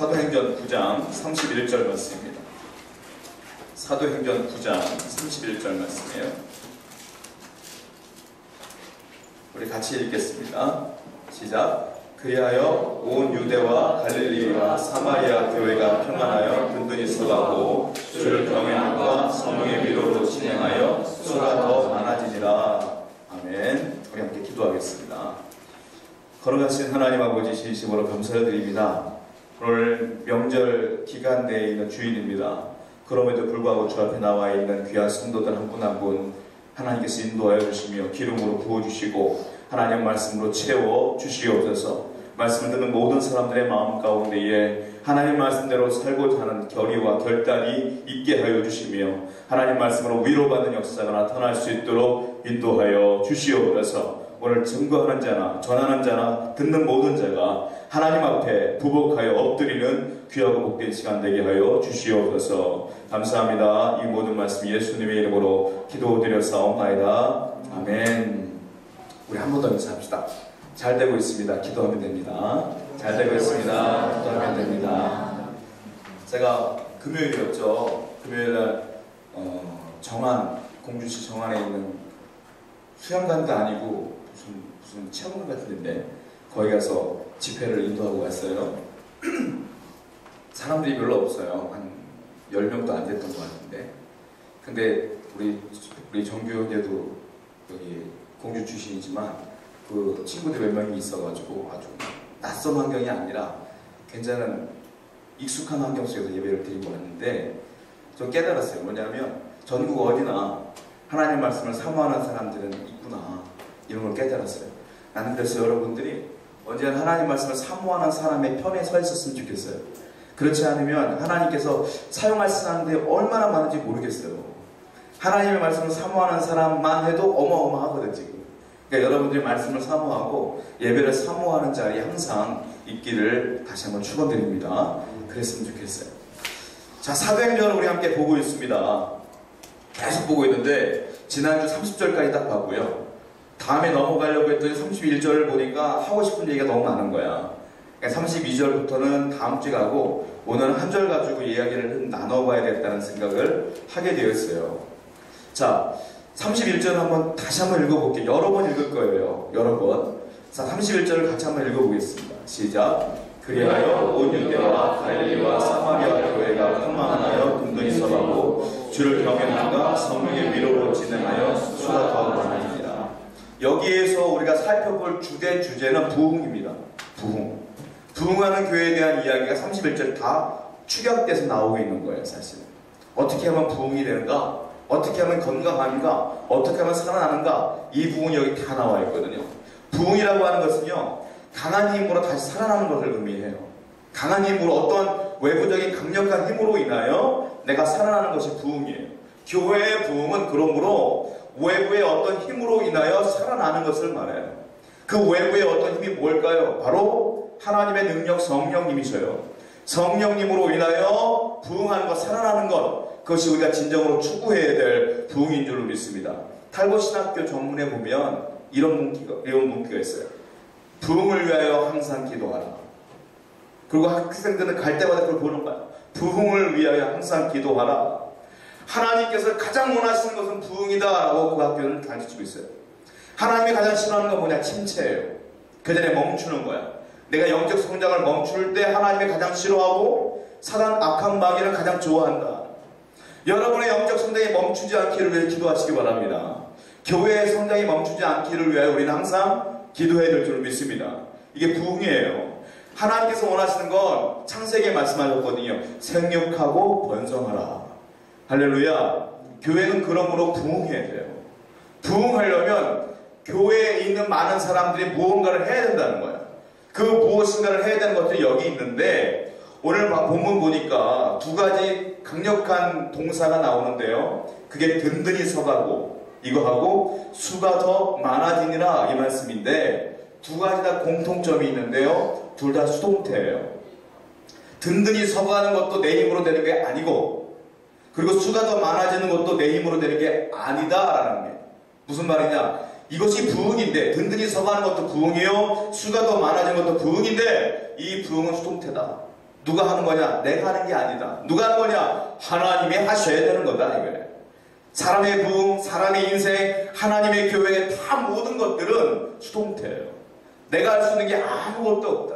사도행전 9장 31절 말씀입니다. 사도행전 9장 31절 말씀이에요. 우리 같이 읽겠습니다. 시작. 그리하여 온 유대와 갈릴리와 사마리아 교회가 평안하여 든든히 서가고 주를 경외함과 성령의 위로로 진행하여 수가 더 많아지니라. 아멘. 우리 함께 기도하겠습니다. 걸어가신 하나님 아버지 진심으로 감사를 드립니다. 오늘 명절 기간 내에 있는 주일입니다. 그럼에도 불구하고 주 앞에 나와 있는 귀한 성도들 한 분 한 분 하나님께서 인도하여 주시며 기름으로 부어주시고 하나님 말씀으로 채워 주시옵소서. 말씀을 듣는 모든 사람들의 마음 가운데에 하나님 말씀대로 살고자 하는 결의와 결단이 있게 하여 주시며 하나님 말씀으로 위로받는 역사가 나타날 수 있도록 인도하여 주시옵소서. 오늘 증거하는 자나 전하는 자나 듣는 모든 자가 하나님 앞에 부복하여 엎드리는 귀하고 복된 시간 되게 하여 주시옵소서. 감사합니다. 이 모든 말씀 예수님의 이름으로 기도드렸사옵나이다. 아멘. 우리 한 번 더 인사합시다. 잘 되고 있습니다. 기도하면 됩니다. 잘 되고 있습니다. 기도하면 됩니다. 제가 금요일이었죠. 금요일날 정안, 공주시 정안에 있는 수영관도 아니고 무슨 체험관 같은 데인데 거기 가서 집회를 인도하고 왔어요. 사람들이 별로 없어요. 한 10명도 안 됐던 것 같은데. 근데 우리 정규 형제도 여기 공주 출신이지만 그 친구들 몇 명이 있어가지고 아주 낯선 환경이 아니라 괜찮은 익숙한 환경 속에서 예배를 드리고 왔는데 저 깨달았어요. 뭐냐면 전국 어디나 하나님 말씀을 사모하는 사람들은 있구나, 이런 걸 깨달았어요. 나는 그래서 여러분들이 언제나 하나님 말씀을 사모하는 사람의 편에 서 있었으면 좋겠어요. 그렇지 않으면 하나님께서 사용할 사람들이 얼마나 많은지 모르겠어요. 하나님의 말씀을 사모하는 사람만 해도 어마어마하거든 지금. 그러니까 여러분들이 말씀을 사모하고 예배를 사모하는 자리에 항상 있기를 다시 한번 축원드립니다. 그랬으면 좋겠어요. 자, 사도행전을 우리 함께 보고 있습니다. 계속 보고 있는데 지난주 30절까지 딱 봤고요. 다음에 넘어가려고 했더니 31절을 보니까 하고 싶은 얘기가 너무 많은 거야. 그러니까 32절부터는 다음 주에 가고 오늘 한 절 가지고 이야기를 나눠봐야겠다는 생각을 하게 되었어요. 자, 31절 한번 다시 한번 읽어볼게요. 여러 번 읽을 거예요. 여러 번. 자, 31절을 같이 한번 읽어보겠습니다. 시작. 그리하여 온 유대와 갈릴리와 사마리아 교회가 평안하여 든든히 서가고 주를 경외함과 성령의 위로로 진행하여 수가 더 많아지니라. 여기에서 우리가 살펴볼 주된 주제는 부흥입니다. 부흥. 부흥하는 교회에 대한 이야기가 31절에 다 축약돼서 나오고 있는 거예요. 사실은 어떻게 하면 부흥이 되는가, 어떻게 하면 건강한가, 어떻게 하면 살아나는가, 이 부분이 여기 다 나와 있거든요. 부흥이라고 하는 것은요, 강한 힘으로 다시 살아나는 것을 의미해요. 강한 힘으로, 어떤 외부적인 강력한 힘으로 인하여 내가 살아나는 것이 부흥이에요. 교회의 부흥은 그러므로 외부의 어떤 힘으로 인하여 살아나는 것을 말해요. 그 외부의 어떤 힘이 뭘까요? 바로 하나님의 능력, 성령님이셔요. 성령님으로 인하여 부흥하는 것, 살아나는 것, 그것이 우리가 진정으로 추구해야 될 부흥인 줄로 믿습니다. 탈고신학교 전문에 보면 이런 문구가 있어요. 부흥을 위하여 항상 기도하라. 그리고 학생들은 갈 때마다 그걸 보는 거야. 부흥을 위하여 항상 기도하라. 하나님께서 가장 원하시는 것은 부흥이다 라고 그 학교는 가르치고 있어요. 하나님이 가장 싫어하는 건 뭐냐? 침체예요. 그 전에 멈추는 거야. 내가 영적 성장을 멈출 때 하나님이 가장 싫어하고 사단 악한 마귀는 가장 좋아한다. 여러분의 영적 성장이 멈추지 않기를 위해 기도하시기 바랍니다. 교회의 성장이 멈추지 않기를 위하여 우리는 항상 기도해야 될 줄 믿습니다. 이게 부흥이에요. 하나님께서 원하시는 건 창세기에 말씀하셨거든요. 생육하고 번성하라. 할렐루야. 교회는 그러므로 부흥해야 돼요. 부흥하려면 교회에 있는 많은 사람들이 무언가를 해야 된다는 거야. 그 무엇인가를 해야 되는 것들이 여기 있는데 오늘 본문 보니까 두 가지 강력한 동사가 나오는데요. 그게 든든히 서가고 이거하고 수가 더 많아지니라 이 말씀인데 두 가지 다 공통점이 있는데요. 둘 다 수동태예요. 든든히 서가는 것도 내 힘으로 되는 게 아니고 그리고 수가 더 많아지는 것도 내 힘으로 되는 게 아니다라는 게 무슨 말이냐? 이것이 부흥인데 든든히 서가는 것도 부흥이요 수가 더 많아지는 것도 부흥인데 이 부흥은 수동태다. 누가 하는 거냐? 내가 하는 게 아니다. 누가 하는 거냐? 하나님이 하셔야 되는 거다 이거예요. 사람의 부흥, 사람의 인생, 하나님의 교회 다 모든 것들은 수동태예요. 내가 할 수 있는 게 아무것도 없다.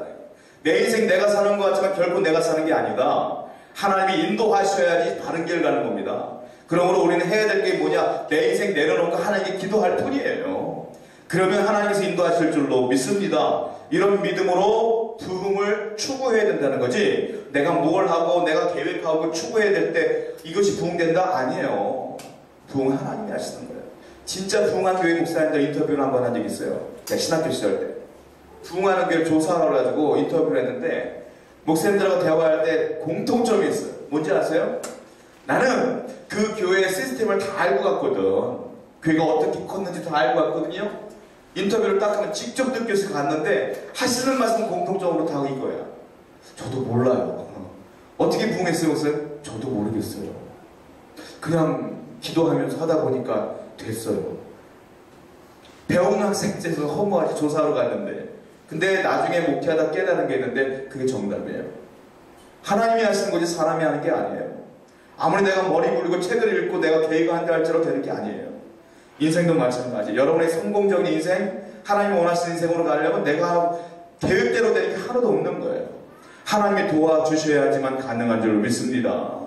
내 인생 내가 사는 것 같지만 결코 내가 사는 게 아니다. 하나님이 인도하셔야지 바른 길 가는 겁니다. 그러므로 우리는 해야 될 게 뭐냐? 내 인생 내려놓고 하나님께 기도할 뿐이에요. 그러면 하나님께서 인도하실 줄로 믿습니다. 이런 믿음으로 부흥을 추구해야 된다는 거지, 내가 뭘 하고 내가 계획하고 추구해야 될 때 이것이 부흥된다? 아니에요. 부흥은 하나님이 하시는 거예요. 진짜 부흥한 교회 목사님들 인터뷰를 한번 한 적이 있어요. 제가 신학교 시절 때 부흥하는 교회 조사하러 가지고 인터뷰를 했는데, 목사님들하고 대화할 때 공통점이 있어요. 뭔지 아세요? 나는 그 교회의 시스템을 다 알고 갔거든. 교회가 어떻게 컸는지 다 알고 갔거든요. 인터뷰를 딱 하면 직접 느껴서 갔는데 하시는 말씀은 공통적으로 다 이거야. 저도 몰라요. 어떻게 부흥했어요? 저도 모르겠어요. 그냥 기도하면서 하다 보니까 됐어요. 배우는 학생제에서 허무하게 조사하러 갔는데, 근데 나중에 목회하다 깨달은 게 있는데 그게 정답이에요. 하나님이 하시는 거지 사람이 하는 게 아니에요. 아무리 내가 머리 굴리고 책을 읽고 내가 계획한다 할지라도 되는 게 아니에요. 인생도 마찬가지. 여러분의 성공적인 인생, 하나님이 원하시는 인생으로 가려면 내가 계획대로 되는 게 하나도 없는 거예요. 하나님이 도와주셔야지만 가능한 줄 믿습니다.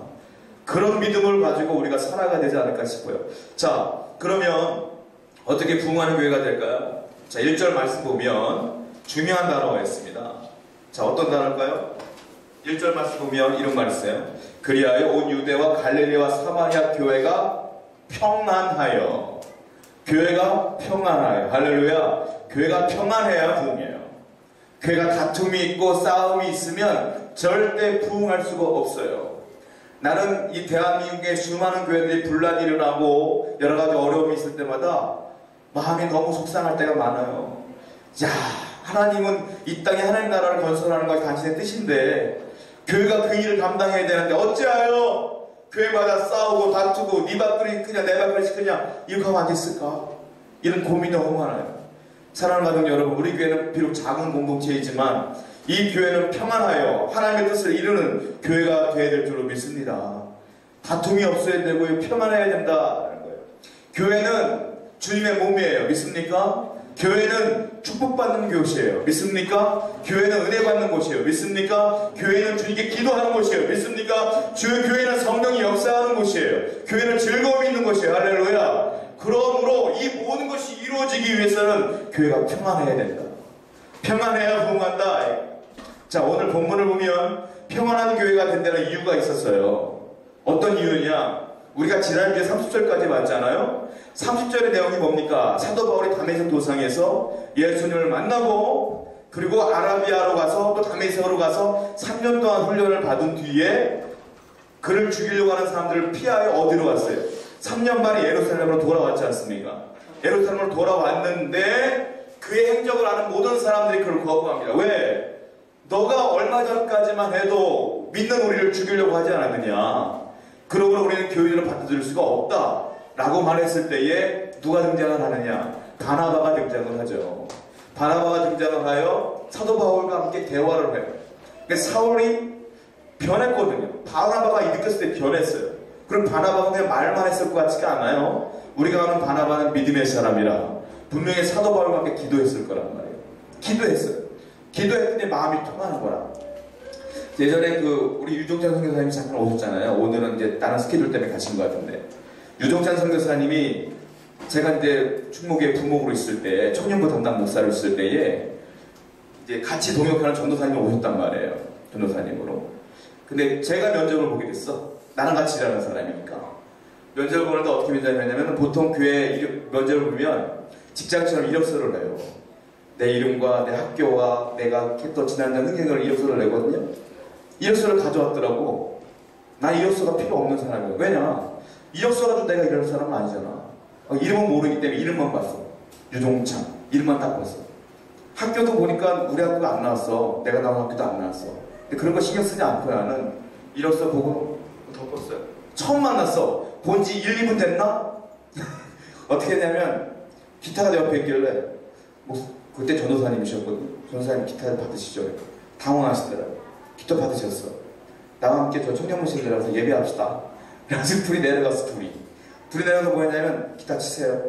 그런 믿음을 가지고 우리가 살아가야 되지 않을까 싶어요. 자, 그러면 어떻게 부흥하는 교회가 될까요? 자, 1절 말씀 보면 중요한 단어가 있습니다. 자, 어떤 단어일까요? 1절 말씀 보면 이런 말 있어요. 그리하여 온 유대와 갈릴리와 사마리아 교회가 평안하여. 교회가 평안하여. 할렐루야. 교회가 평안해야 부흥해요. 교회가 다툼이 있고 싸움이 있으면 절대 부흥할 수가 없어요. 나는 이 대한민국의 수많은 교회들이 분란이 일어나고 여러 가지 어려움이 있을 때마다 마음이 너무 속상할 때가 많아요. 야, 하나님은 이 땅에 하나님 나라를 건설하는 것이 당신의 뜻인데 교회가 그 일을 감당해야 되는데 어찌하여 교회마다 싸우고 다투고 네 밥그릇이 크냐 내 밥그릇이 크냐 이렇게 하면 안 됐을까? 이런 고민이 너무 많아요. 사랑하는 가족 여러분, 우리 교회는 비록 작은 공동체이지만 이 교회는 평안하여 하나님의 뜻을 이루는 교회가 되어야 될 줄로 믿습니다. 다툼이 없어야 되고요, 평안해야 된다는 거예요. 교회는 주님의 몸이에요. 믿습니까? 교회는 축복받는 곳이에요. 믿습니까? 교회는 은혜 받는 곳이에요. 믿습니까? 교회는 주님께 기도하는 곳이에요. 믿습니까? 교회는 성령이 역사하는 곳이에요. 교회는 즐거움이 있는 곳이에요. 할렐루야. 그러므로 이 모든 것이 이루어지기 위해서는 교회가 평안해야 된다. 평안해야 부흥한다. 자, 오늘 본문을 보면 평안한 교회가 된다는 이유가 있었어요. 어떤 이유냐? 우리가 지난주에 30절까지 봤잖아요. 30절의 내용이 뭡니까? 사도 바울이 다메섹 도상에서 예수님을 만나고 그리고 아라비아로 가서 또 다메섹으로 가서 3년 동안 훈련을 받은 뒤에 그를 죽이려고 하는 사람들을 피하여 어디로 갔어요? 3년 만에 예루살렘으로 돌아왔지 않습니까? 예루살렘으로 돌아왔는데 그의 행적을 아는 모든 사람들이 그를 거부합니다. 왜? 너가 얼마 전까지만 해도 믿는 우리를 죽이려고 하지 않았느냐? 그러므로 우리는 교인으로 받아들일 수가 없다 라고 말했을 때에 누가 등장을 하느냐? 바나바가 등장을 하죠. 바나바가 등장을 하여 사도 바울과 함께 대화를 해요. 근데 사울이 변했거든요. 바나바가 느꼈을 때 변했어요. 그럼 바나바가 그냥 말만 했을 것 같지가 않아요. 우리가 아는 바나바는 믿음의 사람이라 분명히 사도 바울과 함께 기도했을 거란 말이에요. 기도했어요. 기도했더니 마음이 통하는 거라. 예전에 우리 유종찬 선교사님이 잠깐 오셨잖아요. 오늘은 이제 다른 스케줄 때문에 가신 것 같은데, 유종찬 선교사님이 제가 이제 충무교회 부목으로 있을 때, 청년부 담당 목사로 있을 때에 이제 같이 동역하는 전도사님이 오셨단 말이에요. 전도사님으로. 근데 제가 면접을 보게 됐어. 나랑 같이 일하는 사람이니까. 면접을 보는데 어떻게 면접을 보통 교회 면접을 보면 직장처럼 이력서를 내요. 내 이름과 내 학교와 내가 또 지난달 흥행을 이력서를 내거든요. 이력서를 가져왔더라고. 난 이력서가 필요 없는 사람이야. 왜냐? 이력서 가지고 내가 이럴 사람은 아니잖아. 이름은 모르기 때문에 이름만 봤어. 유종찬. 이름만 딱 봤어. 학교도 보니까 우리 학교가 안 나왔어. 내가 나온 학교도 안 나왔어. 근데 그런 거 신경 쓰지 않고 나는 이력서 보고 덮었어요. 처음 만났어. 본지 1, 2분 됐나? 어떻게 했냐면 기타가 내 옆에 있길래 그때 전도사님이셨거든요. 전도사님 기타를 받으시죠. 당황하시더라고요. 기도 받으셨어. 나와 함께 저 청년무실 내려가서 예배합시다. 그래서 둘이 내려갔어. 둘이 내려가서 뭐 했냐면 기타 치세요.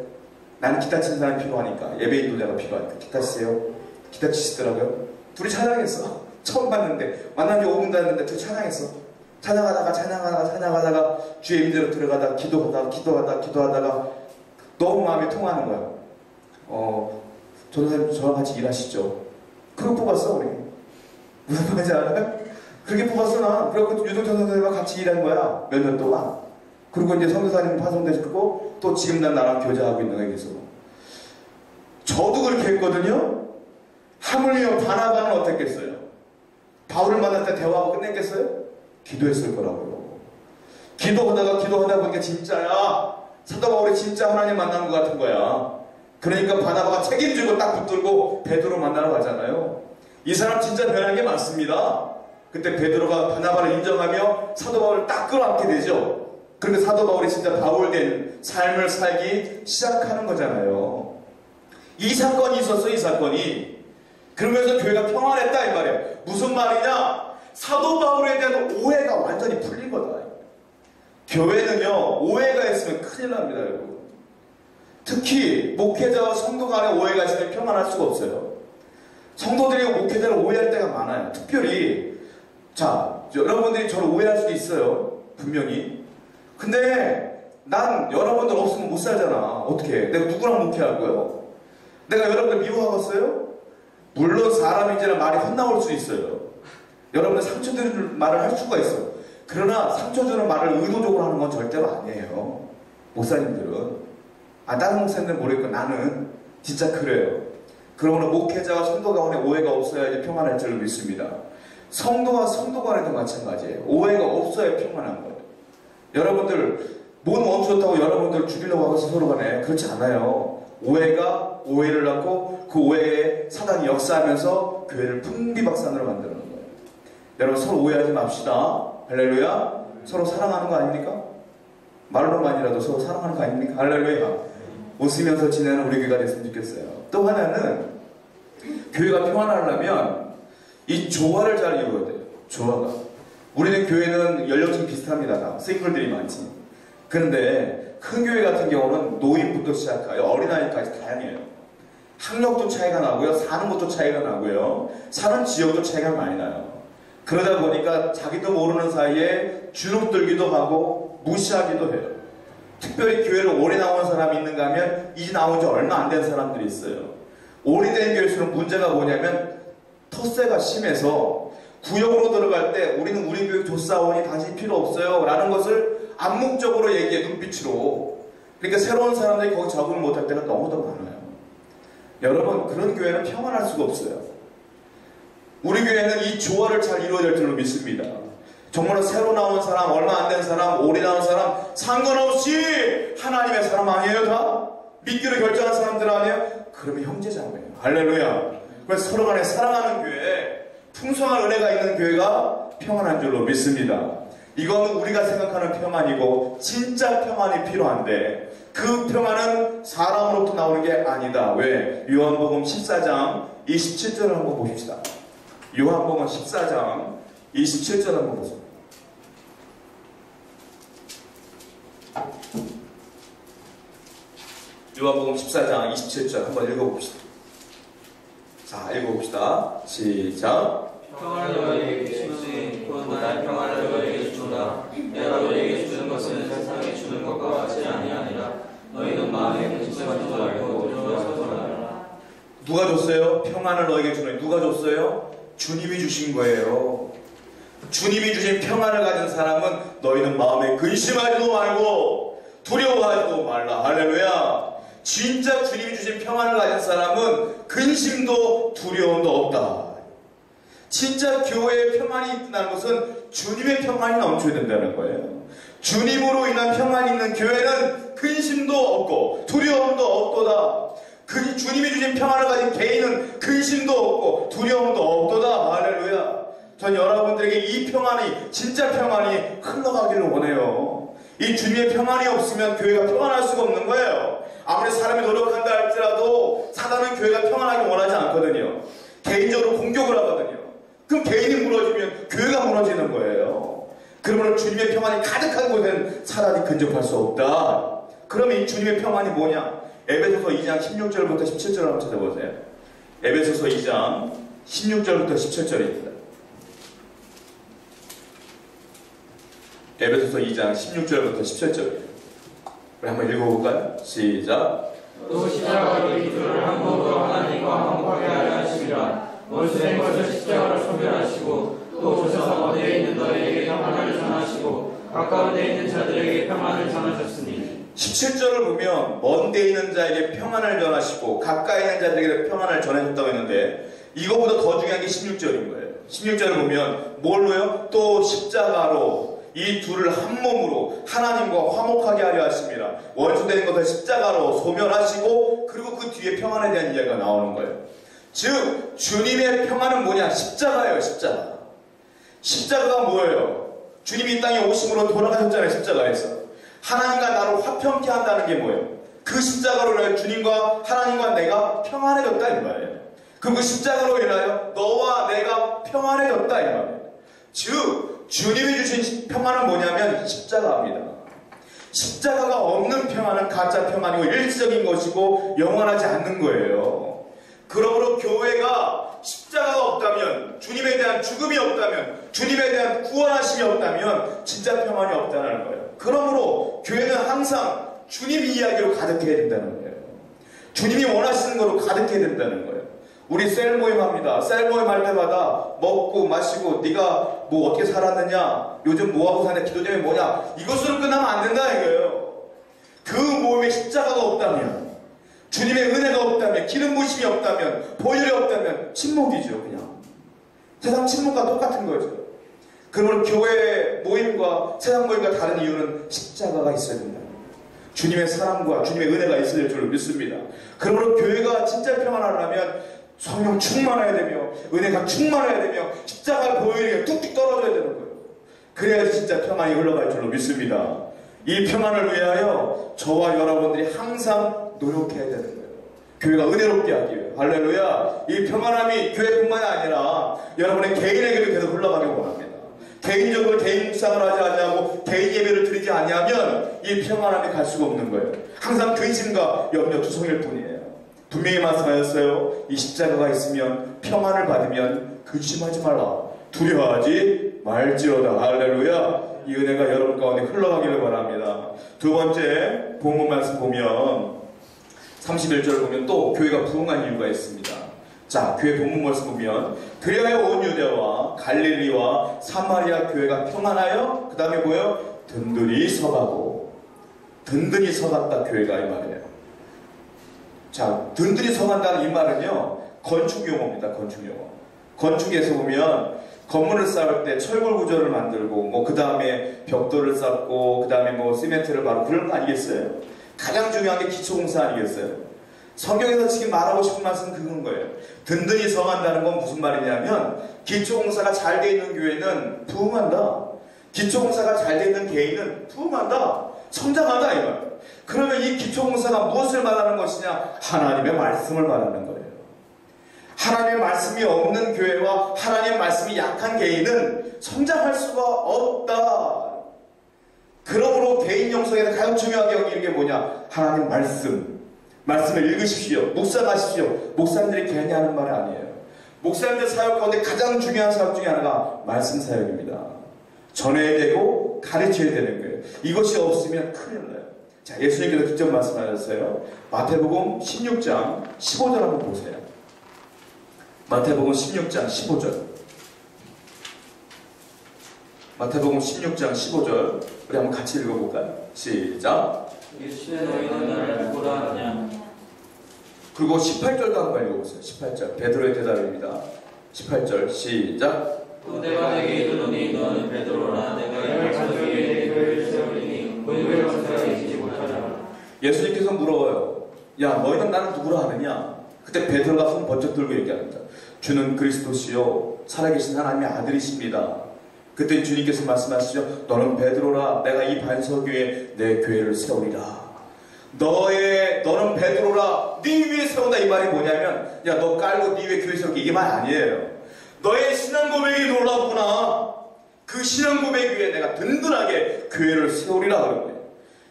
나는 기타 치는 사람이 필요하니까, 예배인 노래가 필요하니까 기타 치세요. 기타 치시더라고요. 둘이 찬양했어. 처음 봤는데, 만난 지 5분도 안 됐는데 둘이 찬양했어. 찬양하다가 주의 임재로 들어가다가 기도하다가 너무 마음이 통하는 거야. 전도사님 저랑 같이 일하시죠. 그거 뽑았어 우리. 무슨 말인지 알아요? 그렇게 뽑았어 나. 그래갖고 유동철 선생님과 같이 일한 거야. 몇 년 동안. 그리고 이제 선교사님 파송되셨고 또 지금 난 나랑 교제하고 있는 거에 계속. 저도 그렇게 했거든요. 하물며 바나바는 어땠겠어요? 바울을 만날 때 대화하고 끝냈겠어요? 기도했을 거라고요. 기도하다 보니까 진짜야. 사도 바울이 진짜 하나님 만난 것 같은 거야. 그러니까 바나바가 책임지고 딱 붙들고 베드로 만나러 가잖아요. 이 사람 진짜 변한 게 맞습니다. 그때 베드로가 바나바를 인정하며 사도 바울을 딱 끌어안게 되죠. 그런데 사도 바울이 진짜 바울된 삶을 살기 시작하는 거잖아요. 이 사건이 있었어, 이 사건이. 그러면서 교회가 평안했다 이 말이에요. 무슨 말이냐? 사도 바울에 대한 오해가 완전히 풀린 거다. 교회는요, 오해가 있으면 큰일 납니다, 여러분. 특히 목회자와 성도 간의 오해가 있으면 평안할 수가 없어요. 성도들이 목회자를 오해할 때가 많아요. 특별히 자, 여러분들이 저를 오해할 수도 있어요. 분명히. 근데 난 여러분들 없으면 못 살잖아. 어떻게 해? 내가 누구랑 목회할 거예요? 내가 여러분들 미워하겠어요? 물론 사람인지라 말이 헛나올 수 있어요. 여러분들 상처 주는 말을 할 수가 있어. 그러나 상처 주는 말을 의도적으로 하는 건 절대로 아니에요. 목사님들은. 다른 목사님들은 모르겠고 나는 진짜 그래요. 그러므로 목회자와 성도 간의 오해가 없어야지 평안할 줄로 믿습니다. 성도와 성도 간에도 마찬가지예요. 오해가 없어야 평안한 거예요. 여러분들 뭔 원수였다고 여러분들 죽이려고 하고 서로 간에 그렇지 않아요. 오해가 오해를 낳고 그 오해에 사단이 역사하면서 교회를 풍비박산으로 만드는 거예요. 여러분 서로 오해하지 맙시다. 할렐루야. 서로 사랑하는 거 아닙니까? 말로만이라도 서로 사랑하는 거 아닙니까? 할렐루야. 웃으면서 지내는 우리 교회가 됐으면 좋겠어요. 또 하나는 교회가 평안하려면 이 조화를 잘 이루어야 돼요. 조화가. 우리는 교회는 연령층 비슷합니다. 싱글들이 많지. 그런데 큰 교회 같은 경우는 노인부터 시작하여 어린아이까지 다양해요. 학력도 차이가 나고요. 사는 것도 차이가 나고요. 사는 지역도 차이가 많이 나요. 그러다 보니까 자기도 모르는 사이에 주눅들기도 하고 무시하기도 해요. 특별히 교회를 오래 나온 사람이 있는가 하면 이제 나온 지 얼마 안 된 사람들이 있어요. 오래된 교회일수록 문제가 뭐냐면 텃세가 심해서 구역으로 들어갈 때 우리는 우리 교육 조사원이 다시 필요 없어요 라는 것을 암묵적으로 얘기해, 눈빛으로. 그러니까 새로운 사람들이 거기 적응을 못할 때가 너무도 많아요. 여러분, 그런 교회는 평안할 수가 없어요. 우리 교회는 이 조화를 잘 이루어야 될 줄로 믿습니다. 정말로 새로 나온 사람, 얼마 안 된 사람, 오래 나온 사람 상관없이 하나님의 사람 아니에요 다? 믿기로 결정한 사람들 아니에요? 그러면 형제자매예요. 할렐루야. 그래서 서로 간에 사랑하는 교회, 풍성한 은혜가 있는 교회가 평안한 줄로 믿습니다. 이건 우리가 생각하는 평안이고 진짜 평안이 필요한데 그 평안은 사람으로부터 나오는 게 아니다. 왜? 요한복음 14장 27절을 한번 보십시다. 요한복음 14장 27절 한번 보세요. 요한복음 14장 27절 한번 읽어봅시다. 자, 읽어봅시다. 시작. 평안을 너희에게 주시니 곧 나의 평안을 너희에게 주노라. 내가 너희에게 주는 것은 세상에 주는 것과 같이 아니하니라. 너희는 마음에 근심하지 말고 두려워하지 말라. 누가 줬어요? 평안을 너희에게 주노니. 누가 줬어요? 주님이 주신 거예요. 주님이 주신 평안을 가진 사람은 너희는 마음에 근심하지도 말고 두려워하지도 말라. 할렐루야. 진짜 주님이 주신 평안을 가진 사람은 근심도 두려움도 없다. 진짜 교회에 평안이 있다는 것은 주님의 평안이 넘쳐야 된다는 거예요. 주님으로 인한 평안이 있는 교회는 근심도 없고 두려움도 없도다. 주님이 주신 평안을 가진 개인은 근심도 없고 두려움도 없도다. 할렐루야. 전 여러분들에게 이 평안이, 진짜 평안이 흘러가기를 원해요. 이 주님의 평안이 없으면 교회가 평안할 수가 없는 거예요. 아무리 사람이 노력한다 할지라도 사단은 교회가 평안하기 원하지 않거든요. 개인적으로 공격을 하거든요. 그럼 개인이 무너지면 교회가 무너지는 거예요. 그러면 주님의 평안이 가득한 곳엔 사람이 근접할 수 없다. 그러면 이 주님의 평안이 뭐냐? 에베소서 2장 16절부터 17절을 한번 찾아보세요. 에베소서 2장 16절부터 17절입니다. 에베소서 2장 16절부터 17절입니다. 우리 한번 읽어볼까요? 시작. 또 십자가로 이 둘을 한 몸으로 하나님과 화목하게 하려 하심이라. 원수된 것을 십자가로 소멸하시고 또 오셔서 어디에 있는 너희에게 평안을 전하시고 가까운 데 있는 자들에게 평안을 전하셨으니. 17절을 보면 먼 데 있는 자에게 평안을 전하시고 가까이 있는 자들에게 평안을 전하셨다고 했는데 이거보다 더 중요한 게 16절인 거예요. 16절을 보면 뭘로요? 또 십자가로 이 둘을 한 몸으로 하나님과 화목하게 하려 하심이라. 원수된 것을 십자가로 소멸하시고 그리고 그 뒤에 평안에 대한 이야기가 나오는 거예요. 즉 주님의 평안은 뭐냐? 십자가예요. 십자가. 십자가가 뭐예요? 주님이 이 땅에 오심으로 돌아가셨잖아요. 십자가에서 하나님과 나를 화평케 한다는 게 뭐예요? 그 십자가로 인하여 주님과 하나님과 내가 평안해졌다 이 말이에요. 그 십자가로 인하여 너와 내가 평안해졌다 이 말이에요. 즉 주님이 주신 평안은 뭐냐면 십자가입니다. 십자가가 없는 평안은 가짜 평안이고 일시적인 것이고 영원하지 않는 거예요. 그러므로 교회가 십자가가 없다면, 주님에 대한 죽음이 없다면, 주님에 대한 구원하심이 없다면 진짜 평안이 없다는 거예요. 그러므로 교회는 항상 주님 이야기로 가득해야 된다는 거예요. 주님이 원하시는 거로 가득해야 된다는 거예요. 우리 셀 모임 합니다. 셀 모임 할 때마다 먹고 마시고 네가 뭐 어떻게 살았느냐, 요즘 뭐하고 사냐, 기도 제목이 뭐냐, 이것으로 끝나면 안 된다 이거예요. 그 모임에 십자가가 없다면, 주님의 은혜가 없다면, 기름 부으심이 없다면, 보혈이 없다면 침묵이죠. 그냥 세상 침묵과 똑같은 거죠. 그러면 교회 모임과 세상 모임과 다른 이유는 십자가가 있어야 된다. 주님의 사랑과 주님의 은혜가 있어야 될 줄 믿습니다. 그러므로 교회가 진짜 평안하려면 성령 충만해야 되며 은혜가 충만해야 되며 십자가 보혈이 뚝뚝 떨어져야 되는 거예요. 그래야지 진짜 평안이 흘러갈 줄로 믿습니다. 이 평안을 위하여 저와 여러분들이 항상 노력해야 되는 거예요. 교회가 은혜롭게 하기 위해. 할렐루야. 이 평안함이 교회뿐만이 아니라 여러분의 개인에게도 계속 흘러가길 원합니다. 개인적으로 개인 묵상을 하지 아니하고 개인 예배를 드리지 아니하면 이 평안함이 갈 수가 없는 거예요. 항상 근심과 염려 투성일 뿐이에요. 분명히 말씀하셨어요. 이 십자가가 있으면 평안을 받으면 근심하지 말라. 두려워하지 말지어다. 할렐루야. 이 은혜가 여러분 가운데 흘러가기를 바랍니다. 두 번째 본문 말씀 보면 31절을 보면 또 교회가 부흥한 이유가 있습니다. 자, 교회 본문 말씀 보면 그리하여 온 유대와 갈릴리와 사마리아 교회가 평안하여 그 다음에 뭐예요? 든든히 서가고, 든든히 서갔다 교회가 이 말이에요. 자, 든든히 서간다는 이 말은요 건축 용어입니다. 건축 용어. 건축에서 보면 건물을 쌓을 때 철골 구조를 만들고 뭐 그 다음에 벽돌을 쌓고 그 다음에 뭐 시멘트를 바르고 그런 거 아니겠어요? 가장 중요한 게 기초공사 아니겠어요? 성경에서 지금 말하고 싶은 말씀은 그건 거예요. 든든히 서간다는 건 무슨 말이냐면 기초공사가 잘 돼 있는 교회는 부흥한다. 기초공사가 잘 돼 있는 개인은 부흥한다. 성장한다 이 말. 그러면 이 기초공사가 무엇을 말하는 것이냐? 하나님의 말씀을 말하는 거예요. 하나님의 말씀이 없는 교회와 하나님의 말씀이 약한 개인은 성장할 수가 없다. 그러므로 개인 영성에는 가장 중요하게 여기는 게 뭐냐? 하나님 말씀을 읽으십시오. 묵상하십시오. 목사님들이 괜히 하는 말이 아니에요. 목사님들 사역 가운데 가장 중요한 사역 중에 하나가 말씀 사역입니다. 전해야 되고 가르쳐야 되는 거예요. 이것이 없으면 큰일 나요. 자, 예수님께서 직접 말씀하셨어요. 마태복음 16장 15절 한번 보세요. 마태복음 16장 15절. 마태복음 16장 15절. 우리 한번 같이 읽어볼까요? 시작. 예수의 너희는 나를 보라 하느냐. 그리고 18절도 한번 읽어보세요. 18절. 베드로의 대답입니다. 18절 시작. 또 내가 내게 이르노니 너는 베드로라. 내가 이 산 위에 내 교회를 세우리니 모든 권세가 이기지 못하리라. 예수님께서 물어요. 야, 너희는 나를 누구라 하느냐? 그때 베드로가 손 번쩍 들고 얘기합니다. 주는 그리스도시요 살아계신 하나님의 아들이십니다. 그때 주님께서 말씀하시죠. 너는 베드로라. 내가 이 반석 위에 내 교회를 세우리라. 너는 베드로라. 네 위에 세운다 이 말이 뭐냐면 야, 너 깔고 네 위에 교회 세우기 이게 말 아니에요. 너의 신앙 고백이 놀랍구나. 그 신앙 고백 위에 내가 든든하게 교회를 세우리라 그런 거예요.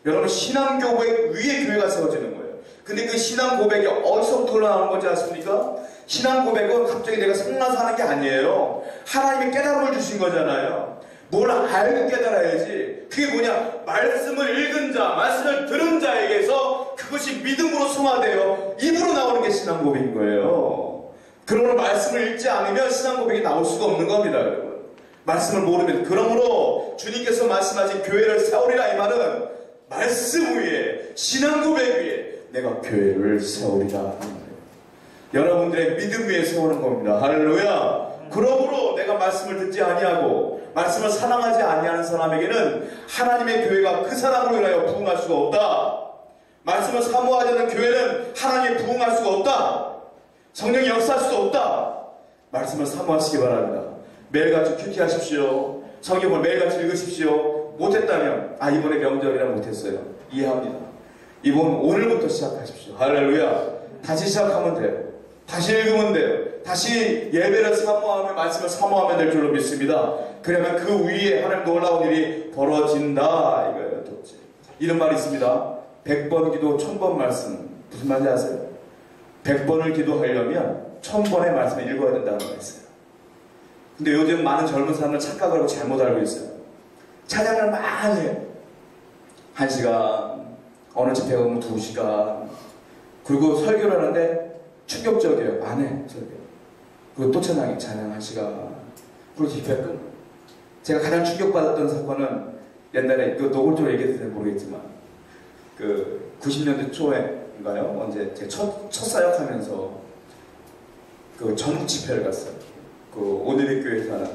여러분, 신앙 고백 위에 교회가 세워지는 거예요. 근데 그 신앙 고백이 어디서부터 올라오는 건지 아십니까? 신앙 고백은 갑자기 내가 생나서 하는 게 아니에요. 하나님이 깨달음을 주신 거잖아요. 뭘 알고 깨달아야지. 그게 뭐냐? 말씀을 읽은 자, 말씀을 들은 자에게서 그것이 믿음으로 승화되어 입으로 나오는 게 신앙 고백인 거예요. 그러므로 말씀을 읽지 않으면 신앙 고백이 나올 수가 없는 겁니다, 여러분. 말씀을 모르면. 그러므로 주님께서 말씀하신 교회를 세우리라, 이 말은 말씀 위에, 신앙 고백 위에 내가 교회를 세우리라 하는 거예요. 여러분들의 믿음 위에 세우는 겁니다. 할렐루야. 그러므로 내가 말씀을 듣지 아니하고 말씀을 사랑하지 아니하는 사람에게는 하나님의 교회가 그 사람으로 인하여 부흥할 수가 없다. 말씀을 사모하지 않는 교회는 하나님의 부흥할 수가 없다. 성령이 역사할 수가 없다. 말씀을 사모하시기 바랍니다. 매일같이 큐티하십시오. 성경을 매일같이 읽으십시오. 못했다면 이번에 명절이라 못했어요. 이해합니다. 이번 오늘부터 시작하십시오. 할렐루야. 다시 시작하면 돼요. 다시 읽으면 돼요. 다시 예배를 사모하며 말씀을 사모하면 될 줄로 믿습니다. 그러면 그 위에 하나님 놀라운 일이 벌어진다 이거예요. 둘째. 이런 말이 있습니다. 100번 기도 1000번 말씀. 무슨 말인지 아세요? 100번을 기도하려면 1000번의 말씀을 읽어야 된다는 말이 있어요. 근데 요즘 많은 젊은 사람은 착각을 하고 잘못 알고 있어요. 찬양을 많이 해요. 1시간, 어느 집회 가면 2시간. 그리고 설교를 하는데 충격적이에요. 안 해, 설교. 그리고 또 찬양 1시간. 그리고 집회 끝. 제가 가장 충격받았던 사건은 옛날에, 이거 노골적으로 얘기해도 모르겠지만, 90년대 초에인가요? 언제 제 첫 사역하면서 전국 집회를 갔어요. 오늘의 교회에서 하는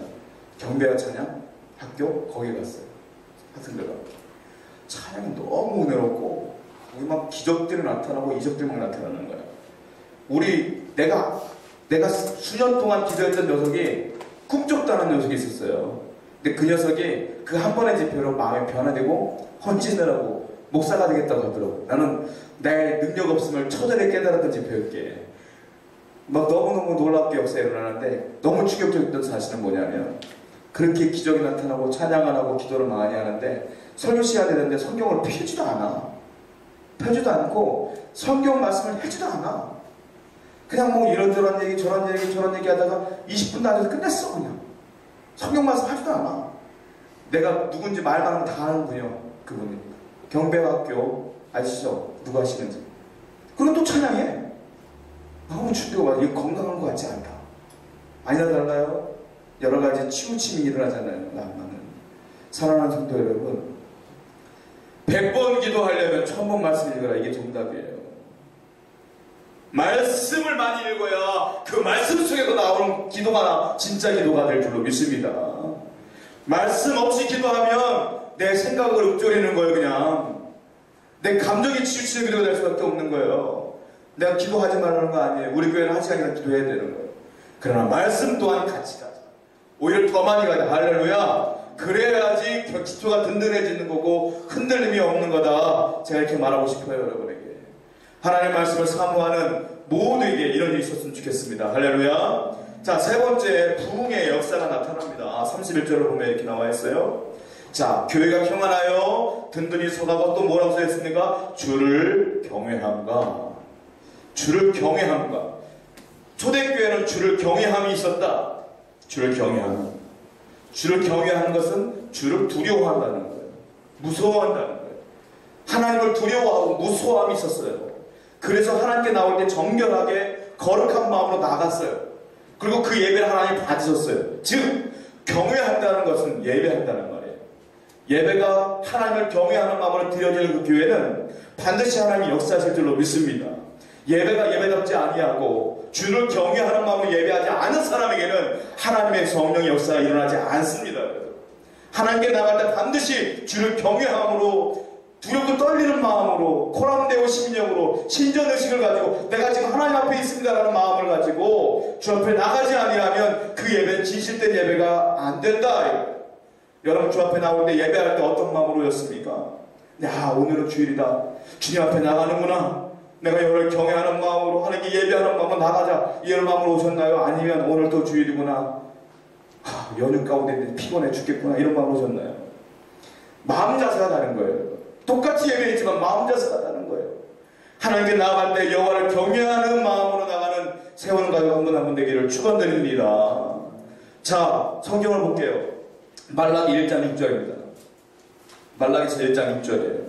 경배와 찬양 학교? 거기 갔어요. 학생들과. 찬양이 너무 은혜롭고, 거기 막 기적들이 나타나고 이적들이 막 나타나는 거예요. 내가 수년 동안 기도했던 녀석이 꿈쩍다는 녀석이 있었어요. 근데 그 녀석이 그 한 번의 집회로 마음이 변화되고 헌신을 하고 목사가 되겠다고 하더라고. 나는 내 능력 없음을 처절히 깨달았던 집회였기에 막 너무너무 놀랍게 역사가 일어나는데, 너무 충격적이었던 사실은 뭐냐면, 그렇게 기적이 나타나고 찬양을 하고 기도를 많이 하는데 설교 시간이 되는데 성경을 펴지도 않아. 펴지도 않고 성경 말씀을 해지도 않아. 그냥 뭐 이런저런 얘기 저런 얘기 하다가 20분도 안 돼서 끝냈어. 그냥 성경 말씀 하지도 않아. 내가 누군지 말만 하면 다 아는 분이요. 그분이 경배학교 아시죠? 누가 하시는지. 그럼 또 찬양해. 너무 충격받아. 이거 건강한 것 같지 않다. 아니나 달라요. 여러가지 치우침이 일어나잖아요. 나만은. 사랑하는 성도 여러분, 100번 기도하려면 1000번 말씀 읽어라. 이게 정답이에요. 말씀을 많이 읽어야 그 말씀 속에서 나오는 기도가 진짜 기도가 될 줄로 믿습니다. 말씀 없이 기도하면 내 생각을 읊조리는 거예요. 그냥 내 감정이 치우치는 기도가 될 수밖에 없는 거예요. 내가 기도하지 말라는 거 아니에요. 우리 교회는 1시간이나 기도해야 되는 거예요. 그러나 말씀 또한 같이 가자. 오히려 더 많이 가자. 할렐루야. 그래야지 기초가 든든해지는 거고 흔들림이 없는 거다. 제가 이렇게 말하고 싶어요. 여러분에게. 하나님의 말씀을 사모하는 모두에게 이런 일이 있었으면 좋겠습니다. 할렐루야. 자, 세 번째, 부흥의 역사가 나타납니다. 31절을 보면 이렇게 나와 있어요. 자, 교회가 평안하여 든든히 서가고 또 뭐라고 써있습니까? 주를 경외함과. 주를 경외함과. 초대교회는 주를 경외함이 있었다. 주를 경외함. 주를 경외하는 것은 주를 두려워한다는 거예요. 무서워한다는 거예요. 하나님을 두려워하고 무서워함이 있었어요. 그래서 하나님께 나올 때 정결하게 거룩한 마음으로 나갔어요. 그리고 그 예배를 하나님 받으셨어요. 즉 경외한다는 것은 예배한다는 말이에요. 예배가 하나님을 경외하는 마음으로 드려지는 그 교회는 반드시 하나님이 역사하실 줄로 믿습니다. 예배가 예배답지 아니하고 주를 경외하는 마음으로 예배하지 않은 사람에게는 하나님의 성령의 역사가 일어나지 않습니다. 하나님께 나갈 때 반드시 주를 경외함으로 두렵고 떨리는 마음으로 코람데오 심령으로 신전의식을 가지고 내가 지금 하나님 앞에 있습니다라는 마음을 가지고 주 앞에 나가지 아니하면 그 예배는 진실된 예배가 안 된다. 여러분 주 앞에 나올 때 예배할 때 어떤 마음으로였습니까? 야, 오늘은 주일이다. 주님 앞에 나가는구나. 내가 여러분을 경외하는 마음으로 하나님께 예배하는 마음으로 나가자. 이런 마음으로 오셨나요? 아니면 오늘 또 주일이구나. 연휴 가운데 피곤해 죽겠구나 이런 마음 오셨나요? 마음 자세가 다른 거예요. 똑같이 예배했지만 마음 자세가 다른 거예요. 하나님께 나아갈 때 여호와를 경외하는 마음으로 나가는 세우는 가족 한 분 한 분 되기를 축원드립니다. 자, 성경을 볼게요. 말라기 1장 6절입니다. 말라기서 1장 6절이에요.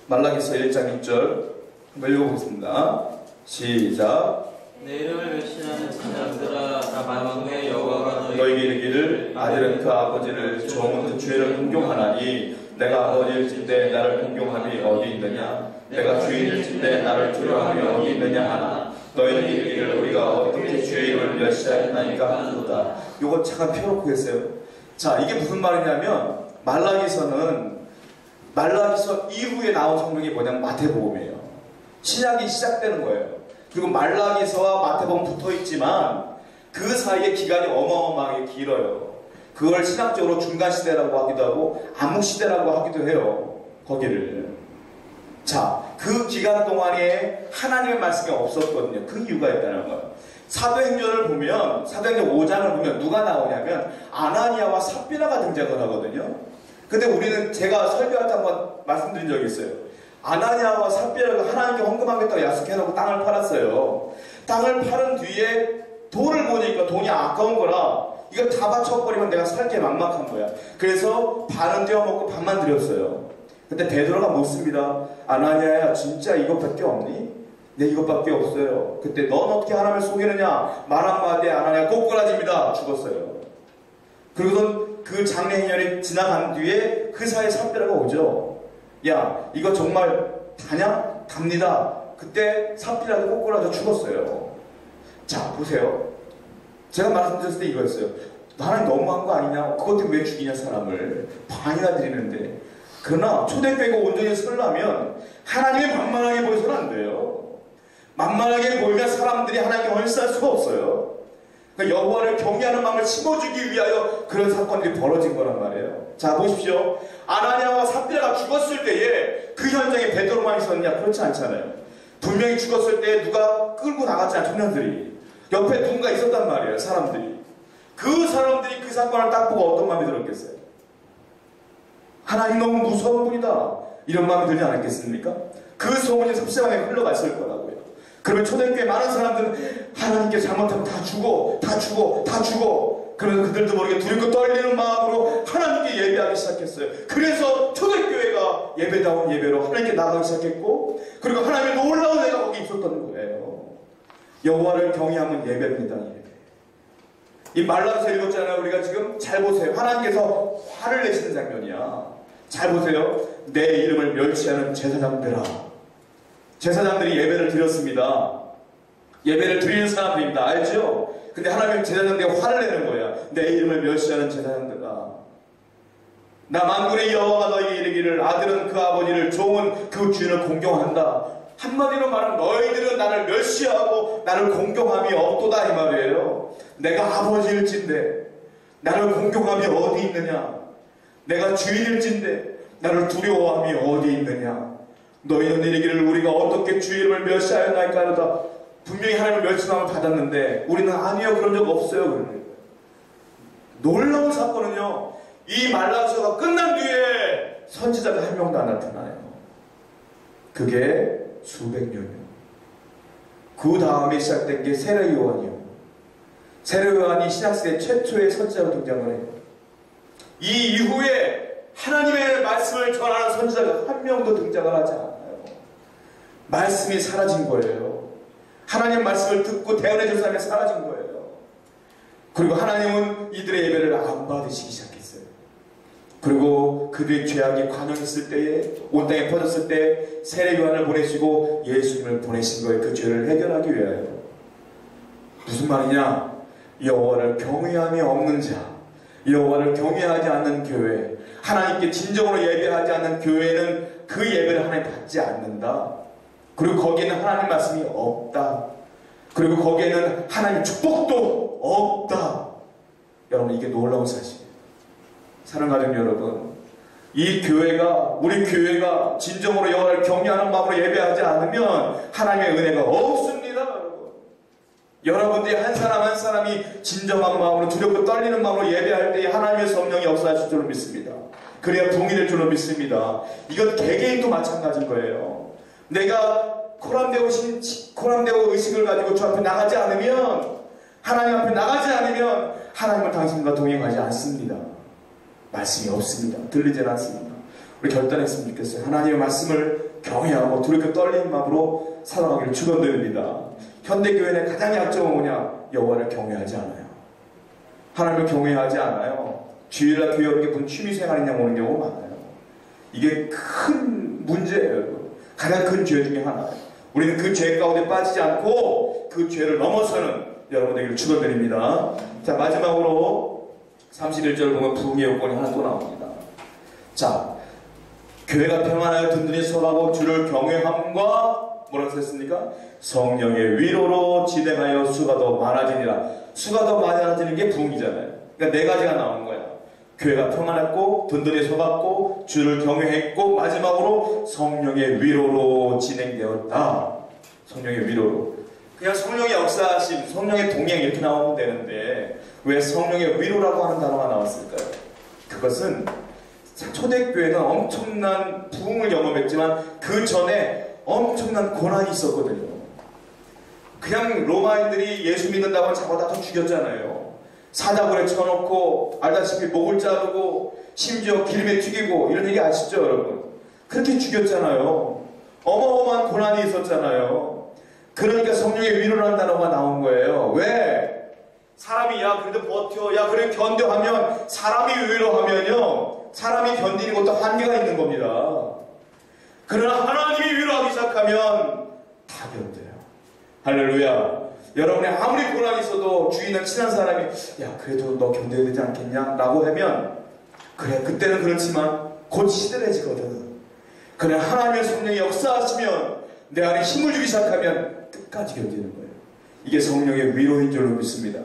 말라기서 1장 6절 한번 읽어보겠습니다. 시작. 내 이름을 멸시하는 사람들아, 만군의 여호와가 너에게 이르기를 아들은 그 아버지를 종은 그 주인을 공경하나니 내가 아버지일진대 나를 공경함이 어디 있느냐, 내가 주인일진대 나를 두려워함이 어디 있느냐 하나 너희는 이르기를 우리가 어떻게 주의 이름을 멸시하였나이까 하는도다. 요거 잠깐 펴놓고 계세요. 자, 이게 무슨 말이냐면 말라기서 이후에 나온 성경이 뭐냐면 마태복음이에요. 신약이 시작되는 거예요. 그리고 말라기서와 마태복음 붙어 있지만 그 사이에 기간이 어마어마하게 길어요. 그걸 신학적으로 중간시대라고 하기도 하고 암흑시대라고 하기도 해요. 거기를. 자, 그 기간 동안에 하나님의 말씀이 없었거든요. 그 이유가 있다는 거예요. 사도행전 5장을 보면 누가 나오냐면 아나니아와 삽비라가 등장을 하거든요. 근데 우리는 제가 설교할 때 한번 말씀드린 적이 있어요. 아나니아와 삽비라가 하나님께 헌금하겠다고 약속해놓고 땅을 팔았어요. 땅을 팔은 뒤에 돈을 보니까 돈이 아까운 거라 이거 다 바쳐버리면 내가 살게 막막한 거야. 그래서 반은 떼어먹고 반만 드렸어요. 근데 베드로가 묻습니다. 아나니아야, 진짜 이것밖에 없니? 네, 이것밖에 없어요. 그때 넌 어떻게 하나님을 속이느냐? 말 한마디에 아나니아 꼬꾸라집니다. 죽었어요. 그리고선 그 장례 행렬이 지나간 뒤에 그 사이에 삽비라가 오죠. 야, 이거 정말 다냐? 답니다. 그때 삽비라가 꼬꾸라져 죽었어요. 자, 보세요. 제가 말씀드렸을 때 이거였어요. 나는 너무한 거 아니냐? 그것 때문에 왜 죽이냐 사람을. 반이나 드리는데. 그러나 초대교회가 온전히 서려면 하나님이 만만하게 보여서는 안 돼요. 만만하게 보이면 사람들이 하나님께 헌신할 수가 없어요. 그러니까 여호와를 경외하는 마음을 심어주기 위하여 그런 사건들이 벌어진 거란 말이에요. 자, 보십시오. 아나니아와 삽비라가 죽었을 때에 그 현장에 베드로만 있었느냐? 그렇지 않잖아요. 분명히 죽었을 때 누가 끌고 나갔잖아요. 청년들이. 옆에 누군가 있었단 말이에요. 사람들이. 그 사람들이 그 사건을 딱 보고 어떤 마음이 들었겠어요? 하나님 너무 무서운 분이다. 이런 마음이 들지 않았겠습니까? 그 소문이 섭세방에 흘러갔을 거라고요. 그러면 초대교회 많은 사람들은 하나님께 잘못하면 다 죽어. 그러면 그들도 모르게 두렵고 떨리는 마음으로 하나님께 예배하기 시작했어요. 그래서 초대교회가 예배다운 예배로 하나님께 나가기 시작했고, 그리고 하나님의 놀라운 애가 거기 있었던 거예요. 여호와를 경외하면 예배입니다. 예배. 이 말라기서 읽었잖아요. 우리가 지금 잘 보세요. 하나님께서 화를 내시는 장면이야. 잘 보세요. 내 이름을 멸시하는 제사장들아. 제사장들이 예배를 드렸습니다. 예배를 드리는 사람들입니다. 알죠? 근데 하나님은 제사장들에게 화를 내는 거야. 내 이름을 멸시하는 제사장들아. 나 만군의 여호와가 너희에게 이르기를 아들은 그 아버지를 종은 그 주인을 공경한다. 한마디로 말하면 너희들은 나를 멸시하고 나를 공경함이 없도다 이 말이에요. 내가 아버지일진데 나를 공경함이 어디 있느냐? 내가 주인일진데 나를 두려워함이 어디 있느냐? 너희는 이르기를 우리가 어떻게 주 이름을 멸시하였나이까 하다. 분명히 하나님의 멸시함을 받았는데 우리는 아니요, 그런 적 없어요. 그러는 놀라운 사건은요, 이 말라기서가 끝난 뒤에 선지자가 한 명도 안 나타나요. 그게 수백 년이요. 그 다음에 시작된 게 세례 요한이요. 세례 요한이 신약시대 최초의 선지자로 등장을 해요. 이 이후에 하나님의 말씀을 전하는 선지자가 한 명도 등장을 하지 않아요. 말씀이 사라진 거예요. 하나님의 말씀을 듣고 대언해 줄 사람이 사라진 거예요. 그리고 하나님은 이들의 예배를 안 받으시기 시작했어요. 그리고 그들의 죄악이 관영했을 때에, 온 땅에 퍼졌을 때 세례 요한을 보내시고 예수님을 보내신 거예요. 그 죄를 해결하기 위하여. 무슨 말이냐? 여호와를 경외함이 없는 자, 여호와를 경외하지 않는 교회, 하나님께 진정으로 예배하지 않는 교회는 그 예배를 하나님 받지 않는다. 그리고 거기에는 하나님 말씀이 없다. 그리고 거기에는 하나님 축복도 없다. 여러분, 이게 놀라운 사실이에요. 사랑하는 가족 여러분, 이 교회가, 우리 교회가 진정으로 여호와를 경외하는 마음으로 예배하지 않으면 하나님의 은혜가 없습니다. 여러분, 여러분들이 한 사람 한 사람이 진정한 마음으로 두렵고 떨리는 마음으로 예배할 때 하나님의 성령이 역사하실 줄로 믿습니다. 그래야 부흥이 될 줄로 믿습니다. 이건 개개인도 마찬가지인 거예요. 내가 코람되고 의식을 가지고 주 앞에 나가지 않으면, 하나님 앞에 나가지 않으면 하나님은 당신과 동행하지 않습니다. 말씀이 없습니다. 들리지 않습니다. 우리 결단했으면 좋겠어요. 하나님의 말씀을 경외하고 두렵고 떨리는 마음으로 살아가기를 축원드립니다. 현대교회의 가장 약점은 뭐냐? 여호와를 경외하지 않아요. 하나님을 경외하지 않아요. 주일날 교회 오는 게 취미생활이냐고 오는 경우가 많아요. 이게 큰 문제예요. 가장 큰 죄 중에 하나예요. 우리는 그 죄 가운데 빠지지 않고 그 죄를 넘어서는 여러분 되기를 축원드립니다. 자, 마지막으로 31절 보면 부흥의 요건이 하나 또 나옵니다. 자, 교회가 평안하여 든든히 서가고 주를 경외함과 뭐라고 썼습니까? 성령의 위로로 진행하여 수가 더 많아지니라. 수가 더 많아지는 게 부흥이잖아요. 그러니까 네 가지가 나오는 거야. 교회가 평안했고 든든히 서갔고 주를 경외했고 마지막으로 성령의 위로로 진행되었다. 성령의 위로로. 그냥 성령의 역사하심, 성령의 동행 이렇게 나오면 되는데 왜 성령의 위로라고 하는 단어가 나왔을까요? 그것은 초대교회는 엄청난 부흥을 경험했지만 그 전에 엄청난 고난이 있었거든요. 그냥 로마인들이 예수 믿는다고 잡아다 죽였잖아요. 사자굴에 쳐놓고 알다시피 목을 자르고 심지어 기름에 튀기고 이런 얘기 아시죠 여러분? 그렇게 죽였잖아요. 어마어마한 고난이 있었잖아요. 그러니까 성령의 위로라는 단어가 나온 거예요. 왜? 사람이 야 그래도 버텨, 야 그래 견뎌하면, 사람이 위로하면요 사람이 견디는 것도 한계가 있는 겁니다. 그러나 하나님이 위로하기 시작하면 다 견뎌요. 할렐루야. 여러분이 아무리 고난이 있어도 주위는 친한 사람이 야 그래도 너 견뎌야 되지 않겠냐? 라고 하면 그래 그때는 그렇지만 곧 시들해지거든. 그러나 하나님의 성령이 역사하시면 내 안에 힘을 주기 시작하면 끝까지 견디는 거예요. 이게 성령의 위로인 줄로 믿습니다.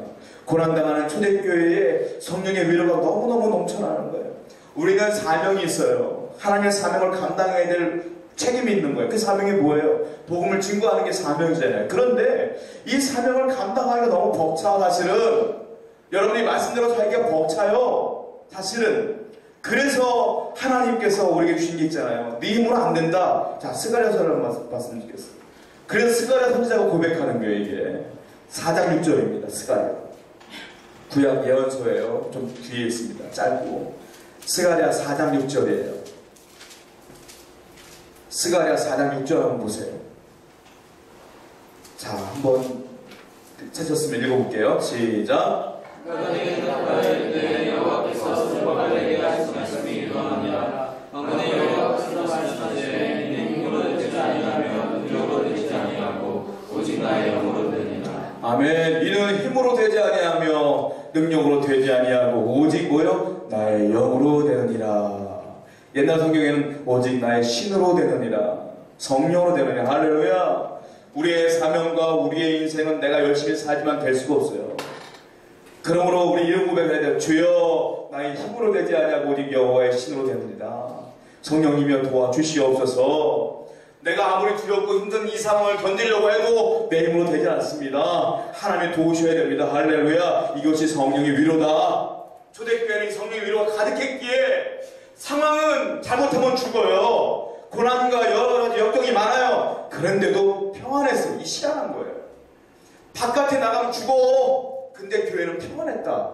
고난당하는 초대교회에 성령의 위로가 너무너무 넘쳐나는 거예요. 우리는 사명이 있어요. 하나님의 사명을 감당해야 될 책임이 있는 거예요. 그 사명이 뭐예요? 복음을 증거하는 게 사명이잖아요. 그런데 이 사명을 감당하기가 너무 벅차. 사실은 여러분이 말씀대로 살기가 벅차요. 사실은. 그래서 하나님께서 우리에게 주신 게 있잖아요. 네 힘으로 안 된다. 자, 스가랴서를 봤으면 좋겠어요. 그래서 스가랴 선지자가 고백하는 거예요. 이게 4장 6절입니다. 스가랴 구약 예언서예요. 좀 뒤에 있습니다. 짧고 스가랴 4장 6절이에요. 스가랴 4장 6절 한번 보세요. 자, 한번 찾으셨으면 읽어볼게요. 시작. 여호와께서 스바벨에게 하신 말씀이 이러하니라. 만군의 여호와께서 말씀하시되 이는 힘으로 되지 아니하며 능력으로 되지 아니하고 오직 나의 영으로 되니라. 아멘. 이는 힘으로 되지 아니하며 능력으로 되지 아니하고 오직 뭐요? 나의 영으로 되느니라. 옛날 성경에는 오직 나의 신으로 되느니라. 성령으로 되느니라. 할렐루야. 우리의 사명과 우리의 인생은 내가 열심히 살지만 될 수가 없어요. 그러므로 우리 이런 고백을 해야 돼요. 주여 나의 힘으로 되지 아니하고 오직 여호와의 신으로 되느니라. 성령님이여 도와주시옵소서. 내가 아무리 두렵고 힘든 이 상황을 견디려고 해도 내 힘으로 되지 않습니다. 하나님이 도우셔야 됩니다. 할렐루야. 이것이 성령의 위로다. 초대교회는 성령의 위로가 가득했기에 상황은 잘못하면 죽어요. 고난과 여러 가지 역경이 많아요. 그런데도 평안했어요. 이 시간한 거예요. 바깥에 나가면 죽어. 근데 교회는 평안했다.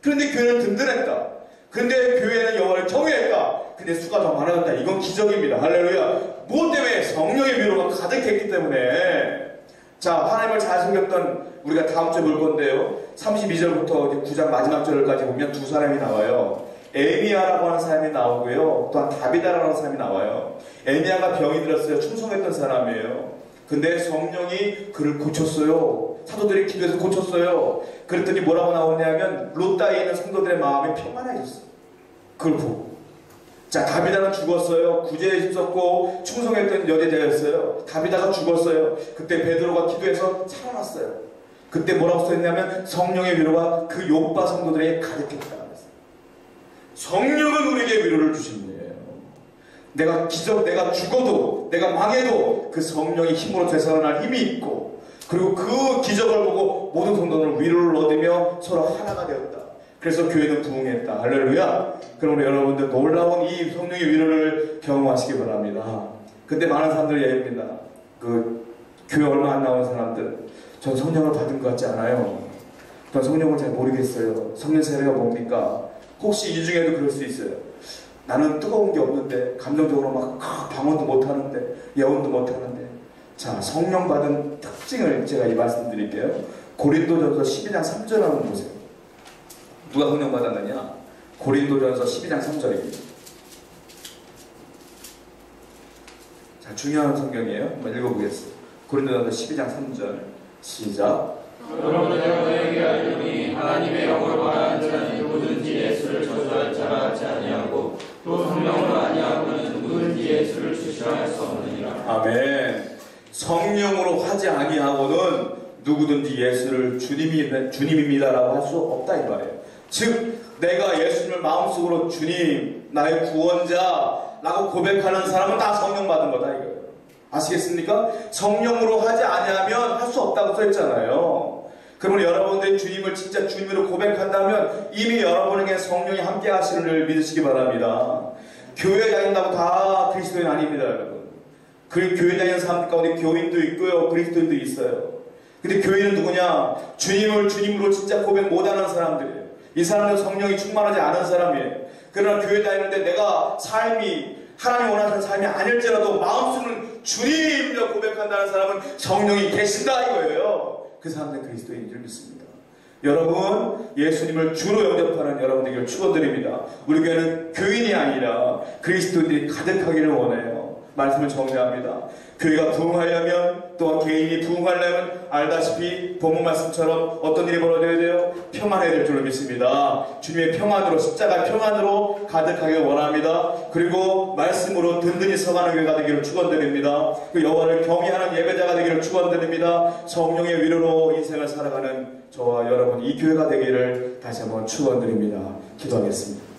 그런데 교회는 든든했다. 근데 교회는 여호와를 경외했다. 근데 수가 더 많아졌다. 이건 기적입니다. 할렐루야. 무엇 때문에? 성령의 위로가 가득했기 때문에. 자, 하나님을 잘 섬겼던 우리가 다음 주에 볼 건데요. 32절부터 9장 마지막 절까지 보면 두 사람이 나와요. 에미야라고 하는 사람이 나오고요. 또한 다비다라는 사람이 나와요. 에미야가 병이 들었어요. 충성했던 사람이에요. 근데 성령이 그를 고쳤어요. 사도들이 기도해서 고쳤어요. 그랬더니 뭐라고 나오냐면 롯다에 있는 성도들의 마음이 평안해졌어요. 그걸 보고. 자, 다비다는 죽었어요. 구제에 힘썼고 충성했던 여제자였어요. 다비다가 죽었어요. 그때 베드로가 기도해서 살아났어요. 그때 뭐라고 써있냐면 성령의 위로가 그 요빠 성도들에게 가득했다. 성령은 우리에게 위로를 주신 거예요. 내가 죽어도, 내가 망해도 그 성령의 힘으로 되살아날 힘이 있고, 그리고 그 기적을 보고 모든 성도들은 위로를 얻으며 서로 하나가 되었다. 그래서 교회는 부흥했다. 할렐루야. 그러므로 여러분들 놀라운 이 성령의 위로를 경험하시기 바랍니다. 근데 많은 사람들이 얘기합니다. 교회 얼마 안 나온 사람들, 전 성령을 받은 것 같지 않아요. 전 성령을 잘 모르겠어요. 성령 세례가 뭡니까? 혹시 이 중에도 그럴 수 있어요. 나는 뜨거운 게 없는데, 감정적으로 막 방언도 못하는데, 예언도 못하는데. 자, 성령 받은 특징을 제가 이 말씀드릴게요. 고린도전서 12장 3절 한번 보세요. 누가 성령 받았느냐? 고린도전서 12장 3절입니다. 자, 중요한 성경이에요. 한번 읽어보겠습니다. 고린도전서 12장 3절 시작. 여러분 내가 너에게 알리니 하나님의 영으로 말하는 자는 누구든지 예수를 저주할 자라 하지 아니하고 또 성령으로 아니하고는 누구든지 예수를 주시할 수 없느니라. 아멘. 성령으로 하지 아니하고는 누구든지 예수를 주님입니다라고 할 수 없다 이 말이에요. 즉 내가 예수님을 마음속으로 주님 나의 구원자라고 고백하는 사람은 다 성령 받은 거다 이거예요. 아시겠습니까? 성령으로 하지 아니하면 할 수 없다고 써있잖아요. 그러면 여러분들이 주님을 진짜 주님으로 고백한다면 이미 여러분에게 성령이 함께 하시는 줄 믿으시기 바랍니다. 교회 다닌다고 다 그리스도인 아닙니다 여러분. 그 교회 다니는 사람들 가운데 교인도 있고요 그리스도인도 있어요. 근데 교인은 누구냐? 주님을 주님으로 진짜 고백 못하는 사람들이에요. 이 사람은 성령이 충만하지 않은 사람이에요. 그러나 교회 다니는데 내가 삶이 하나님 원하시는 삶이 아닐지라도 마음속은 주님이라고 고백한다는 사람은 성령이 계신다 이거예요. 그 사람들은 그리스도인인 줄 믿습니다. 여러분 예수님을 주로 영접하는 여러분들에게 축원드립니다. 우리 교회는 교인이 아니라 그리스도인들이 가득하기를 원해요. 말씀을 정리합니다. 교회가 부흥하려면 또한 개인이 부흥하려면 알다시피 본문 말씀처럼 어떤 일이 벌어져야 돼요? 평안해야 될 줄로 믿습니다. 주님의 평안으로 십자가 평안으로 가득하길 원합니다. 그리고 말씀으로 든든히 서가는 교회가 되기를 축원드립니다. 그 여호와를 경외하는 예배자가 되기를 축원드립니다. 성령의 위로로 인생을 살아가는 저와 여러분 이 교회가 되기를 다시 한번 축원드립니다. 기도하겠습니다.